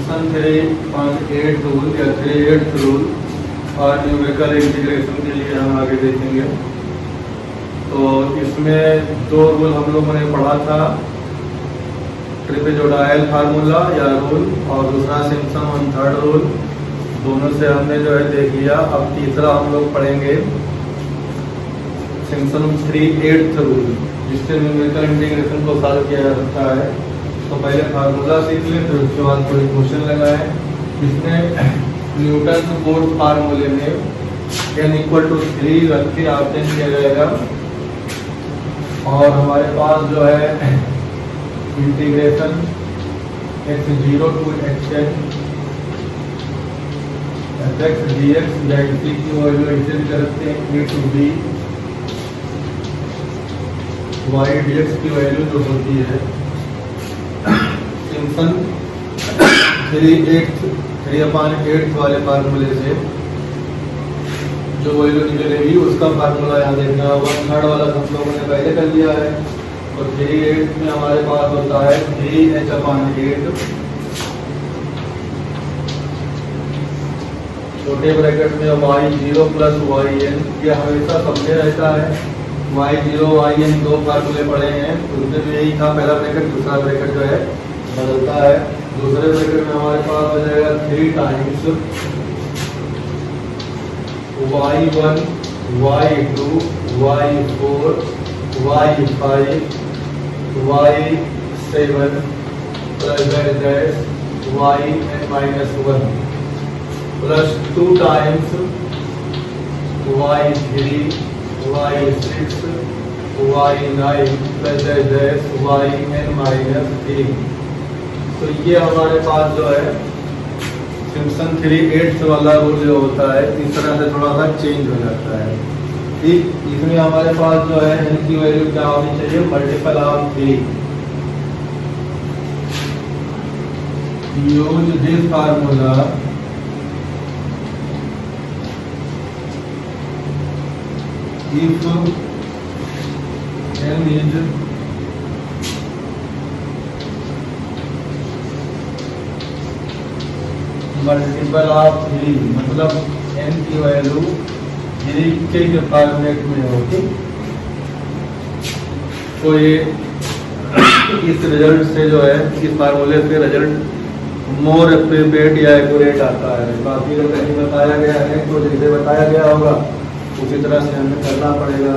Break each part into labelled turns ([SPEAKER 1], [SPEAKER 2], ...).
[SPEAKER 1] Simpson 3.8 rule या 3/8 rule और numerical integration के लिए हम आगे देखेंगे। तो इसमें दो रूल हम लोगों ने पढ़ा था, ट्रिपेजोडाइल फार्मूला या रूल और दूसरा सिम्पसन 1/3 रूल। दोनों से हमने जो है देख लिया। अब तीसरा हम लोग पढ़ेंगे सिम्पसन 3/8 रूल, जिससे न्यूमेरिकल इंटीग्रेशन को सॉल्व किया जा सकता है। तो पहले फार्मूला सीख लें, फिर उसके बाद कोई क्वेश्चन लगाएं। इसमें न्यूटन फोर्स फार्मूले में n=3 रख के ऑप्शन किया जाएगा और हमारे पास जो है integration x0 to xn fx dx या इसी की वैल्यू ऐसे भी कर सकते हैं a to b y dx की वैल्यू जो होती है सिम्पसन 3/8 वाले फार्मूले से जो वैल्यू निकलेगी उसका फार्मूला यहाँ देखना होगा। 1/3 वाला हम लोगों ने पहले कर लिया है। और 3/8 में हमारे पास होता है 3h/8 छोटे ब्रैकेट में y0 प्लस yn। ये हमेशा सबसे रहता है। y0 yn दो फार्मूले पढ़े हैं, उसमें भी यही था, पहला ब्रैकेट दूसरा ब्रैकेट जो है बदलता है। दूसरे ब्रैकेट में हमारे पास हो जाएगा 3 times y1 y2 y4 y5 y7 plus yn-1 plus 2 times y3 y6 y9 plus yn-3। तो ये हमारे पास जो है सिम्पसन 3/8 वाला रूल जो होता है इस तरह से थोड़ा सा चेंज हो जाता है। ठीक, इसमें हमारे पास जो है n की वैल्यू क्या होनी चाहिए, multiple of 3। Use this formula if n is multiple of 3, मतलब n की वैल्यू 3 के फॉर्मेट में होगी। तो ये इस रिजल्ट से जो है इस फार्मूले से रिजल्ट मोर एप्रोप्रिएट या एक्यूरेट आता है। बाकी जो कहीं बताया गया है तो जैसे बताया गया होगा उसी तरह से हमें करना पड़ेगा।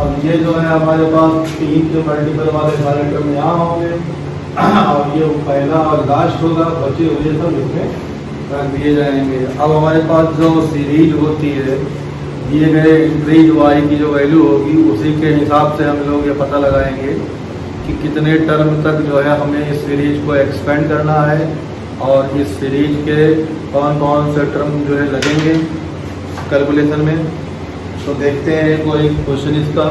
[SPEAKER 1] अब ये जो है हमारे पास 3 के मल्टीपल वाले सारे टर्म यहाँ होंगे और ये पहला और लास्ट होगा, बचे हुए सब इसमें रख दिए जाएंगे। अब हमारे पास जो सीरीज होती है दिए गए इंक्रीज वाई की जो वैल्यू होगी उसी के हिसाब से हम लोग ये पता लगाएंगे कि कितने टर्म तक जो है हमें इस सीरीज को एक्सपेंड करना है और इस सीरीज के कौन कौन से टर्म जो है लगेंगे कैलकुलेशन में। तो देखते हैं कोई क्वेश्चन इसका,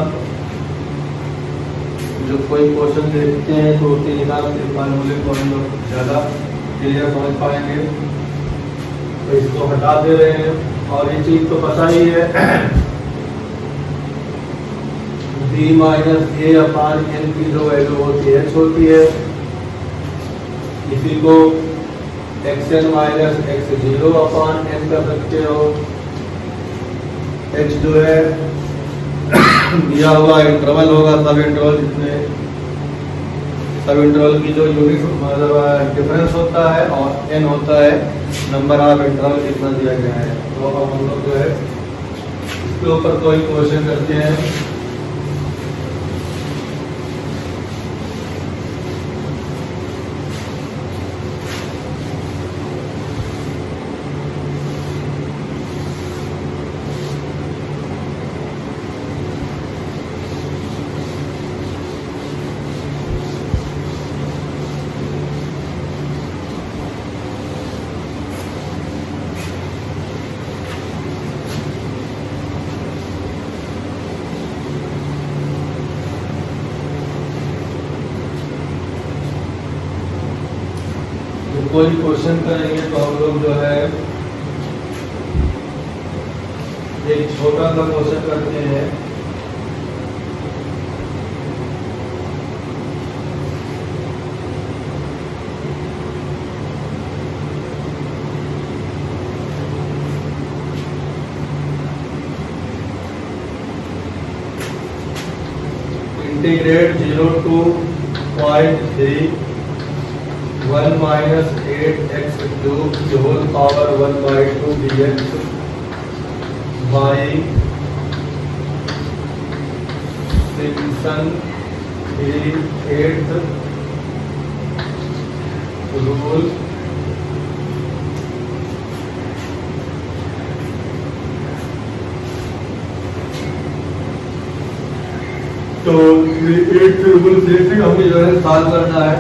[SPEAKER 1] जो कोई क्वेश्चन देखते हैं तो उसके हिसाब से फार्मूले को हम लोग ज़्यादा क्लियर समझ पाएंगे। तो इसको हटा दे रहे हैं और ये चीज़ तो पता ही है b-a/n की जो वैल्यू होती है छोटी है, इसी को xn-x0/n कर सकते हो। h जो है दिया हुआ इंटरवल होगा, सब इंटरवल जितने सब इंटरवल की जो यूनिट मतलब डिफरेंस होता है और n होता है नंबर ऑफ इंटरवल कितना दिया गया है। तो अब हम लोग जो है इसके ऊपर कोई क्वेश्चन करते हैं। कोई क्वेश्चन करेंगे तो हम लोग जो है एक छोटा सा क्वेश्चन करते हैं। Integrate 0 to 0.3 1 minus 8x cube the whole power 1 by 2 dx by Simpson 8th rule तो ये 8th रूल से हमें जो है सॉल्व करना है।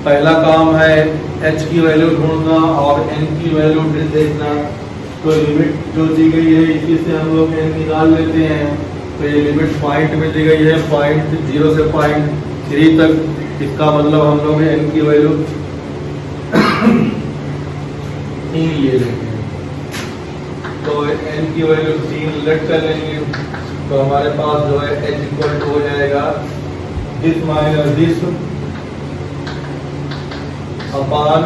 [SPEAKER 1] पहला काम है h की वैल्यू ढूंढना और n की वैल्यू देखना। तो लिमिट जो दी गई है इसी से हम लोग n निकाल लेते हैं। तो ये लिमिट पॉइंट में दी गई है 0 से 0.3 तक। इसका मतलब हम लोग n की वैल्यू 3 ले लेंगे। तो n की वैल्यू 3 लेट कर लेंगे। तो हमारे पास जो है h इक्वल टू हो जाएगा दिस माइनस दिस अपान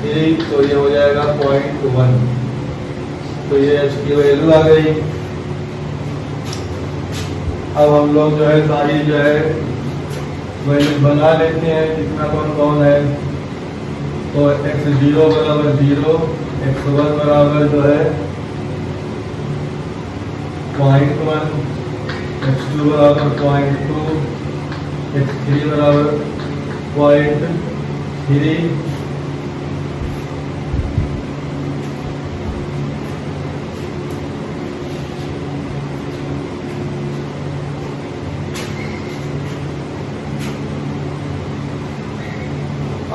[SPEAKER 1] 3। तो ये हो जाएगा 0.1। तो ये h की वैल्यू आ गई। अब हम लोग जो है सारी जो है वैल्यू बना लेते हैं कितना कौन कौन है। तो x0 बराबर 0, x1 बराबर जो है 0.1, x2 बराबर 0.2, x3 बराबर 0.3।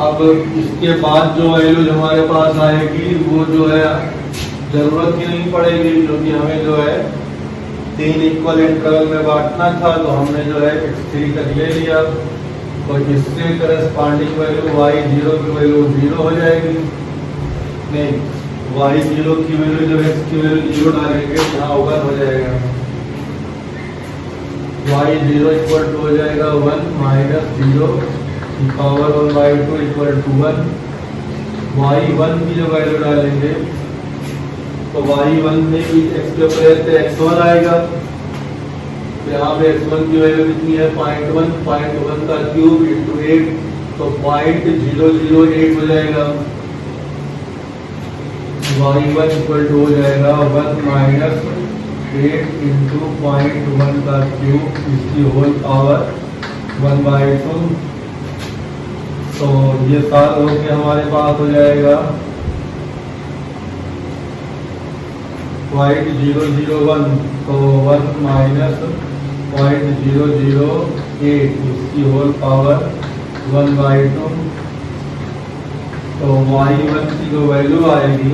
[SPEAKER 1] अब इसके बाद जो वैल्यू हमारे पास आएगी वो जो है जरूरत ही नहीं पड़ेगी, क्योंकि हमें जो है 3 इक्वल इंटरवल में बांटना था। तो हमने जो है x3 तक ले लिया। तो इससे करस्पॉन्डिंग वैल्यू y0 की वैल्यू 0 हो जाएगी। नहीं, y0 की वैल्यू जो x की वैल्यू 0 डालेंगे यहाँ 1 हो जाएगा। y0 इक्वल टू हो जाएगा 1 minus 0 power 1 by 2 equal to 1। y1 की जो वैल्यू डालेंगे तो y1 में भी x के ऊपर से x1 आएगा। तो यहाँ पे x1 की वैल्यू कितनी है 0.1 का क्यूब इंटू 8। तो 0.008 हो जाएगा। y1 इक्वल टू हो जाएगा 1 माइनस 8 इंटू 0.1 का क्यूब इसकी होल पावर 1 by 2। तो ये साल होके हमारे पास हो जाएगा 0.001। तो 1 माइनस 0.008 इसकी होल पावर 1 by 2। तो y1 की जो वैल्यू आएगी,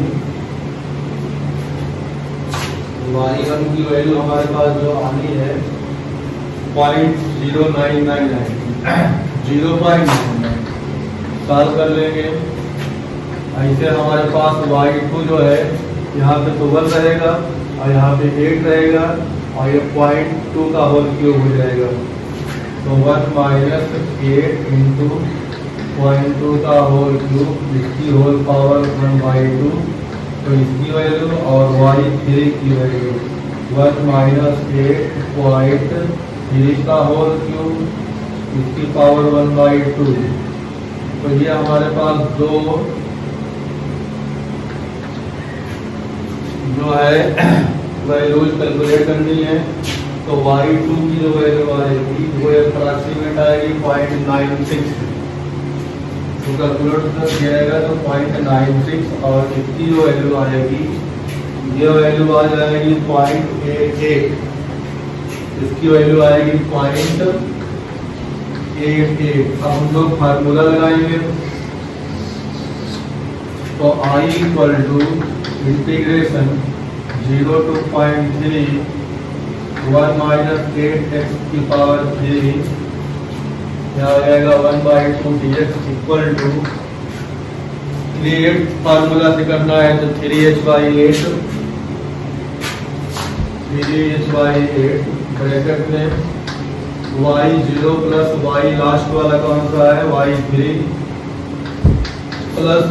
[SPEAKER 1] y1 की वैल्यू हमारे पास जो आनी है 0.099 आएगी। 0.99 सॉल्व कर लेंगे। ऐसे हमारे पास y2 जो है यहाँ पे तो 1 रहेगा और यहाँ पे 8 रहेगा और ये 0.2 का होल क्यूब हो जाएगा। तो 1 माइनस 8 इंटू 0.2 का होल क्यूब इसकी होल पावर 1 by 2। तो इसकी वैल्यू और y3 की वैल्यू 1 माइनस 8.3 का होल क्यूब इसकी पावर 1 by 2। तो ये हमारे पास दो जो है वैल्यूज कैलकुलेट करनी है। तो y2 की जो वैल्यू आएगी वो अप्रॉक्सीमेट आएगी 0.96। तो कैलकुलेट किया जाएगा तो 0.96 और इसकी जो वैल्यू आएगी ये वैल्यू आ जाएगी 0.88। इसकी वैल्यू आएगी 0.88। अब हम लोग फार्मूला लगाएंगे। तो I equal to integration 0 to 0.3 1 minus 8x की पावर 3 यहाँ आ जाएगा 1 by 2 dx equal to create formula से करना है। तो 3h by 8 ब्रैकेट में y0 प्लस y लास्ट वाला कौन सा है y3 प्लस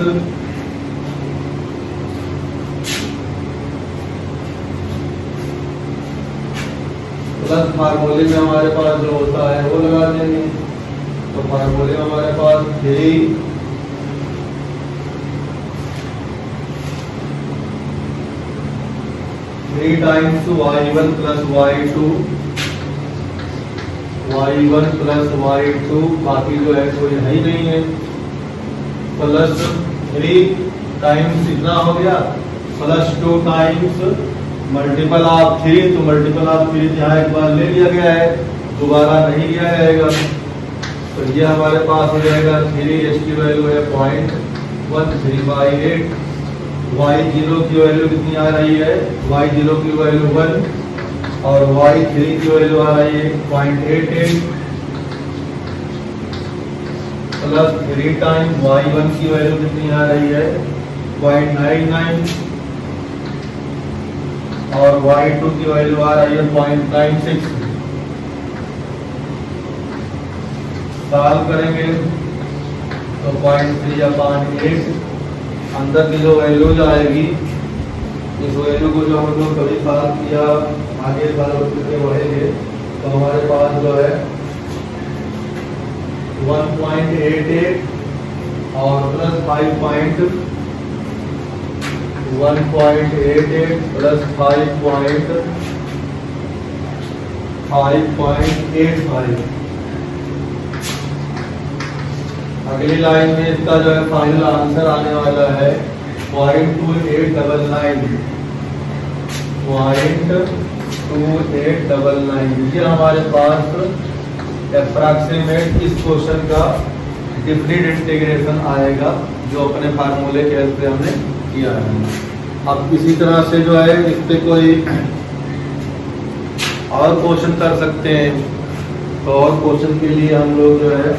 [SPEAKER 1] प्लस फार्मूले में हमारे पास जो होता है वो लगा देंगे। तो फार्मूले में हमारे पास 3 टाइम्स y1 प्लस y2 बाकी जो है कोई है ही नहीं है, प्लस 3 टाइम्स इतना हो गया, प्लस 2 टाइम्स मल्टीपल ऑफ 3, तो मल्टीपल ऑफ 3 यहाँ एक बार ले लिया गया है, दोबारा नहीं लिया जाएगा। तो ये हमारे पास हो जाएगा 3, इसकी वैल्यू है 0.13/8। y0 की वैल्यू कितनी आ रही है, y0 की वैल्यू 1 और y3 की वैल्यू आ रही है 0.88 प्लस 3 टाइम y1 की वैल्यू कितनी आ रही है 0.99 और y2 की वैल्यू आ रही है 0.96। सॉल्व करेंगे तो 0.3/8 अंदर की जो वैल्यू आएगी, इस वैल्यू को जो हम लोग कभी सॉल्व किया आगे सॉल्व करके बढ़ेंगे तो हमारे पास जो है 1.88 और प्लस 1.88 प्लस 5.85। अगली लाइन में इसका जो है फाइनल आंसर आने वाला है 0.2899। ये हमारे पास अप्रॉक्सीमेट इस क्वेश्चन का डिफरेंट इंटीग्रेशन आएगा जो अपने फार्मूले के हेल्प से हमने किया है। अब इसी तरह से जो है इस पे कोई और क्वेश्चन कर सकते हैं, तो और क्वेश्चन के लिए हम लोग जो है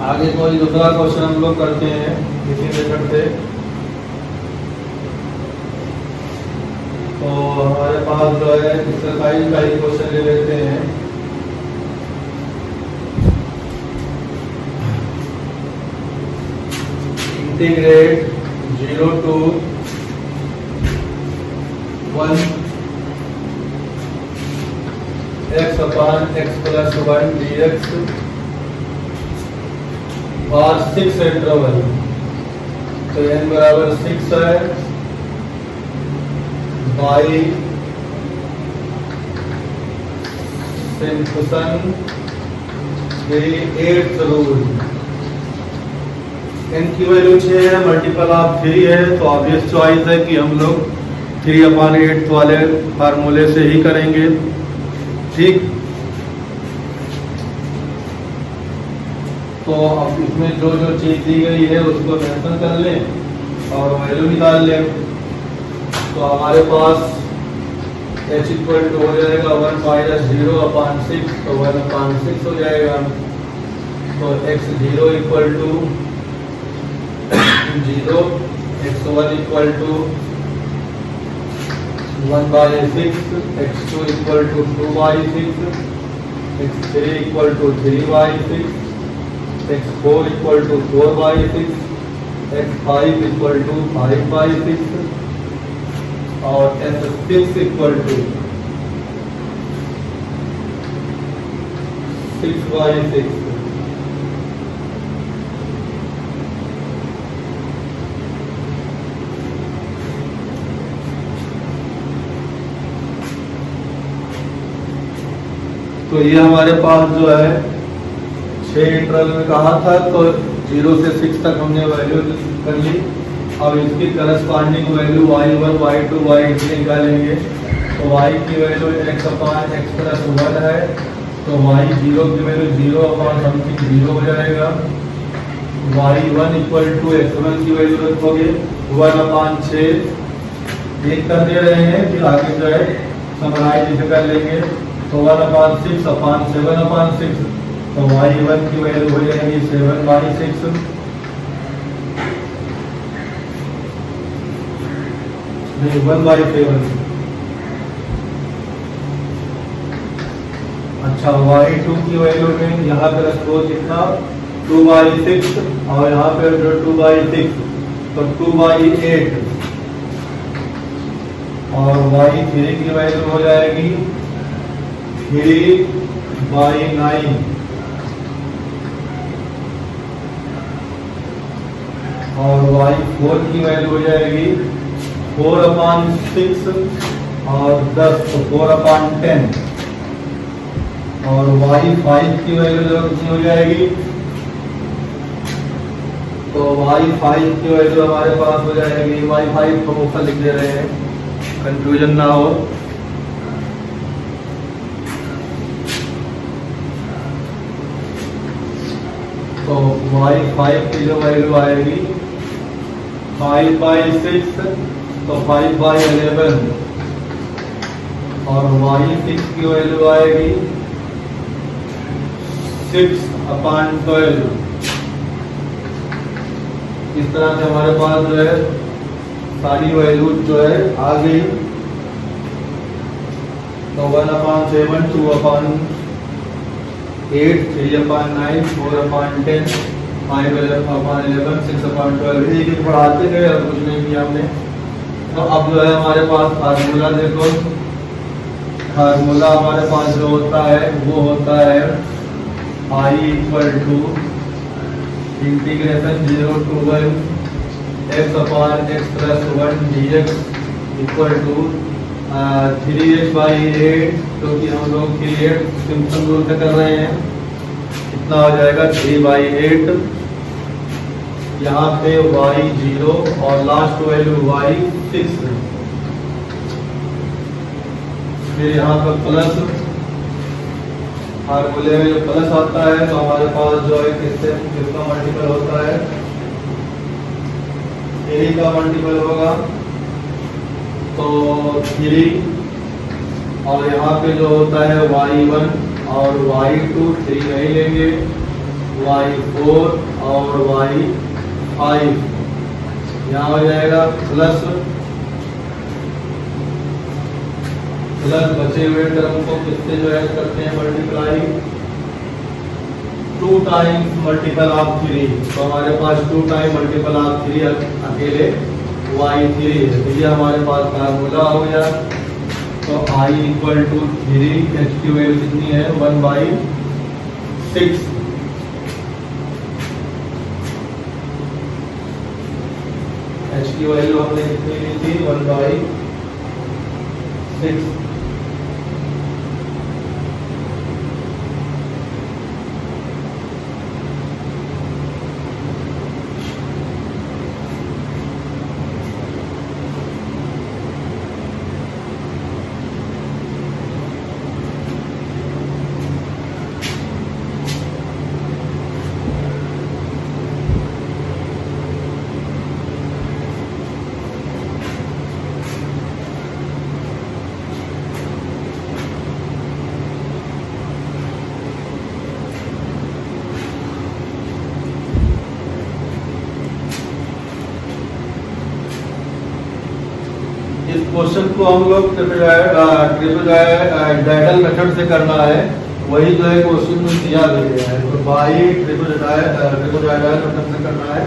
[SPEAKER 1] आगे कोई दूसरा क्वेश्चन हम लोग करते हैं इसी मेथड से। तो हमारे पास जो है एक्सरसाइज का ही क्वेश्चन ले लेते हैं। इंटीग्रेट 0 to 1 x/x + 1 dx और 6 इंटरवल। तो n बराबर 6 है, by Simpson 8th rule. n की वैल्यू 6 है, मल्टीपल ऑफ 3 है, तो ऑब्वियस चॉइस है कि हम लोग 3/8 वाले फार्मूले से ही करेंगे। ठीक, तो अब इसमें जो जो चीज दी गई है उसको मेंशन कर लें और वैल्यू निकाल लें। तो हमारे पास h इक्वल टू हो जाएगा 1 - 0/6, तो 1/6 हो जाएगा। तो x0 equal to 0, x1 equal to 1/6, x2 equal to 2/6, x3 equal to 3/6, x4 equal to 4/6, x5 equal to 5/6 और x6 इक्वल टू 6/6। तो ये हमारे पास जो है 6 इंटरवल में कहा था, तो 0 से 6 तक हमने वैल्यू कर ली। अब इसकी corresponding value y1 y2 y3 निकालेंगे। तो y की वैल्यू x/x+1 है, तो y0 की वैल्यू 0/समथिंग 0 हो जाएगा। y1 = x1 की वैल्यू रखोगे 1/6, एक कर दे रहे हैं, फिर आगे जो है समराइज इसे कर लेंगे। तो 1/6/7/6, तो y1 की वैल्यू हो जाएगी 7/6, नहीं 1/7। अच्छा, y2 की वैल्यू में यहाँ पे रखो कितना 2/6, और यहाँ पे जो 2/6 तो 2/8, और y3 की वैल्यू हो जाएगी 3/9, और y4 की वैल्यू हो जाएगी 4/6 और 10, तो 4/10, और y5 की वैल्यू जो कितनी हो जाएगी, तो y5 की वैल्यू हमारे पास हो जाएगी, y5 को ऊपर लिख दे रहे हैं, कंफ्यूजन ना हो। तो y5 की जो वैल्यू आएगी 5/6, तो 5/11, और y6 की वैल्यू आएगी 6/12। इस तरह से हमारे पास जो है सारी वैल्यू जो है आ गई। तो 1/7, 2/8, 3/9, 4/10, 5/11, 6/12, एक एक बढ़ाते गए और कुछ नहीं किया हमने। तो अब जो है हमारे पास फार्मूला देखो, फार्मूला हमारे पास जो होता है वो होता है I = integration 0 to 1 x/x+1 dx = 3h/8, क्योंकि हम लोग 3/8 सिंपल रूल से कर रहे हैं, कितना हो जाएगा 3/8। यहाँ पे y0 और लास्ट वैल्यू y6, फिर यहाँ पर प्लस, फार्मूले में जो प्लस आता है तो हमारे पास जो है किसका मल्टीपल होता है, 3 का मल्टीपल होगा, तो 3, और यहाँ पे जो होता है y1 और y2 3 नहीं लेंगे, y4 और y5, यहाँ हो जाएगा प्लस बचे हुए टर्म को किससे जो है करते हैं मल्टीप्लाई, 2 टाइम्स मल्टीपल ऑफ 3, तो हमारे पास 2 टाइम मल्टीपल ऑफ 3 अकेले y3 है। तो ये हमारे पास फार्मूला हो गया। तो I = 3, h की वैल्यू कितनी है 1/6, h की वैल्यू हमने कितनी ली थी 1/6। इस क्वेश्चन को हम लोग ट्रिपल मेथड से करना है, वही जो है क्वेश्चन में दिया गया है। तो बाई ट्रिपल मेथड से करना है।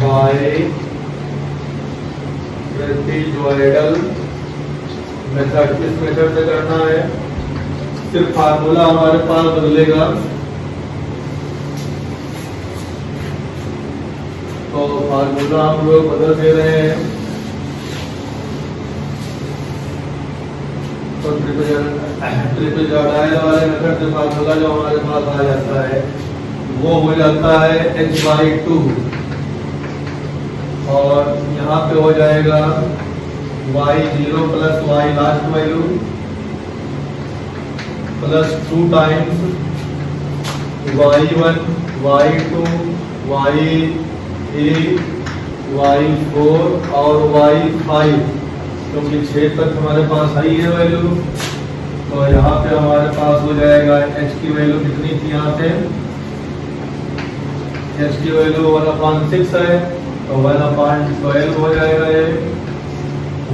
[SPEAKER 1] बाई ट्रेपेजॉइडल मेथड, किस मेथड से करना है, सिर्फ फार्मूला हमारे पास बदलेगा। तो फार्मूला हम लोग बदल दे रहे हैं, तो ट्रिपीजोडाइल वाले मेथड से फार्मूला जो हमारे पास आ जाता है वो हो जाता है h/2 और यहाँ पे हो जाएगा y0 plus y last value plus 2 times y1 y2 y3 y4 और y5, क्योंकि 6 तक हमारे पास आई है वैल्यू। तो यहाँ पे हमारे पास हो जाएगा h की वैल्यू कितनी थी, यहाँ पे h की वैल्यू 1/6 है तो 1/12 हो जाएगा ये।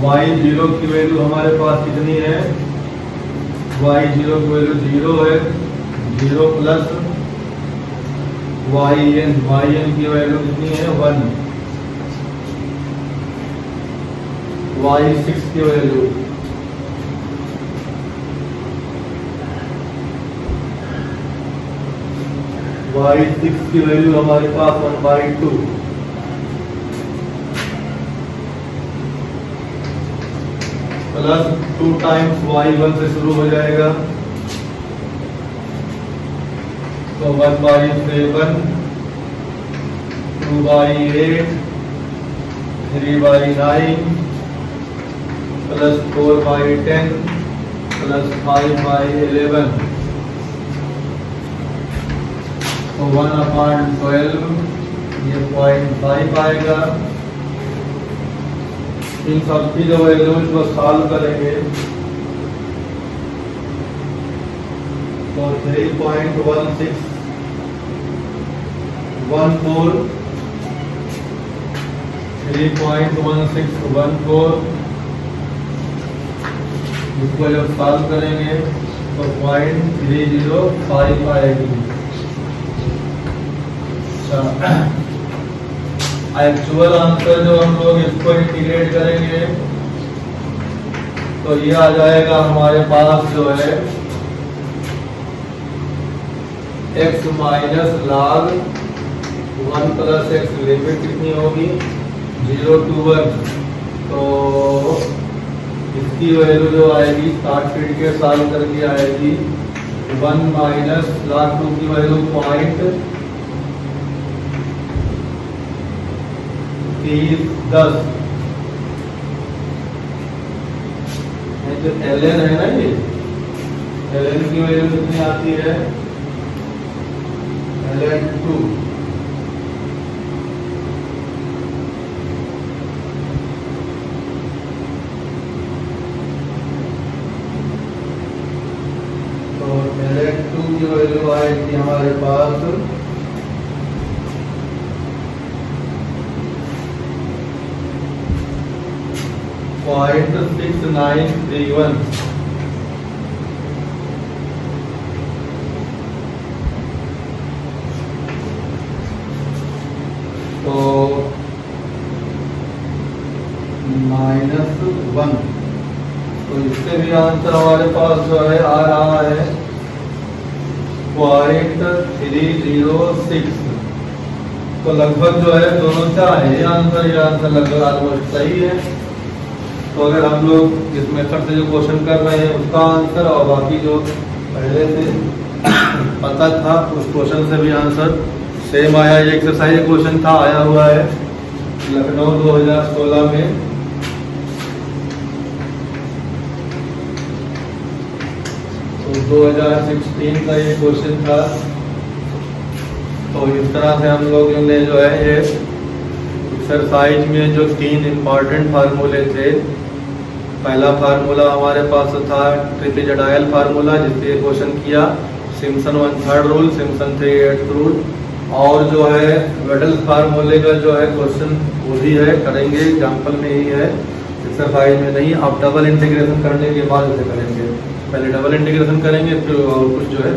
[SPEAKER 1] y0 की वैल्यू हमारे पास कितनी है, y0 की वैल्यू 0 है, 0 प्लस yn की वैल्यू कितनी है 1, y6 की वैल्यू y6 की वैल्यू हमारे पास 1/2 प्लस 2 टाइम्स y1 से शुरू हो जाएगा तो 1/7, 2/8, 3/9 प्लस 4/10 प्लस 5/11 तो 1/12 ये 0.5 आएगा। इन सब की जो वैल्यूज को सॉल्व करेंगे तो 3.1614 इसको जब सॉल्व करेंगे तो 0.305 आएगी। एक्चुअल आंसर जो हम लोग इसको इंटीग्रेट करेंगे तो ये आ जाएगा हमारे पास जो है x minus log 1 plus x, limit कितनी होगी 0 to 1, तो इसकी वैल्यू जो आएगी स्टार्ट फीड के सॉल्व करके आएगी 1 माइनस log 2 की वैल्यू 0.3010 जो ln है ना, ये ln की वैल्यू कितनी आती है ln2 तो ln2 की वैल्यू आएगी हमारे पास 0.6931 तो -1, तो इससे भी आंसर हमारे पास जो है आ रहा है 0.306। तो लगभग जो है दोनों का है ये आंसर लगभग ऑलमोस्ट सही है। तो अगर हम लोग इस मेथड से जो क्वेश्चन कर रहे हैं उसका आंसर और बाकी जो पहले से पता था उस क्वेश्चन से भी आंसर सेम आया। ये एक्सरसाइज क्वेश्चन था, आया हुआ है लखनऊ 2016 में। तो 2016 का ये क्वेश्चन था। तो इस तरह से हम लोग ने जो है ये एक्सरसाइज में जो 3 इम्पॉर्टेंट फार्मूले थे, पहला फार्मूला हमारे पास था ट्रिपीजोडाइल फार्मूला जिससे क्वेश्चन किया, सिम्पसन 1/3 रूल, सिम्पसन 3/8 रूल, और जो है वेडल फार्मूले का जो है क्वेश्चन वो भी है, करेंगे एग्जाम्पल में ही है, एक्सरसाइज में नहीं। अब डबल इंटीग्रेशन करने के बाद इसे करेंगे, पहले डबल इंटीग्रेशन करेंगे फिर और कुछ जो है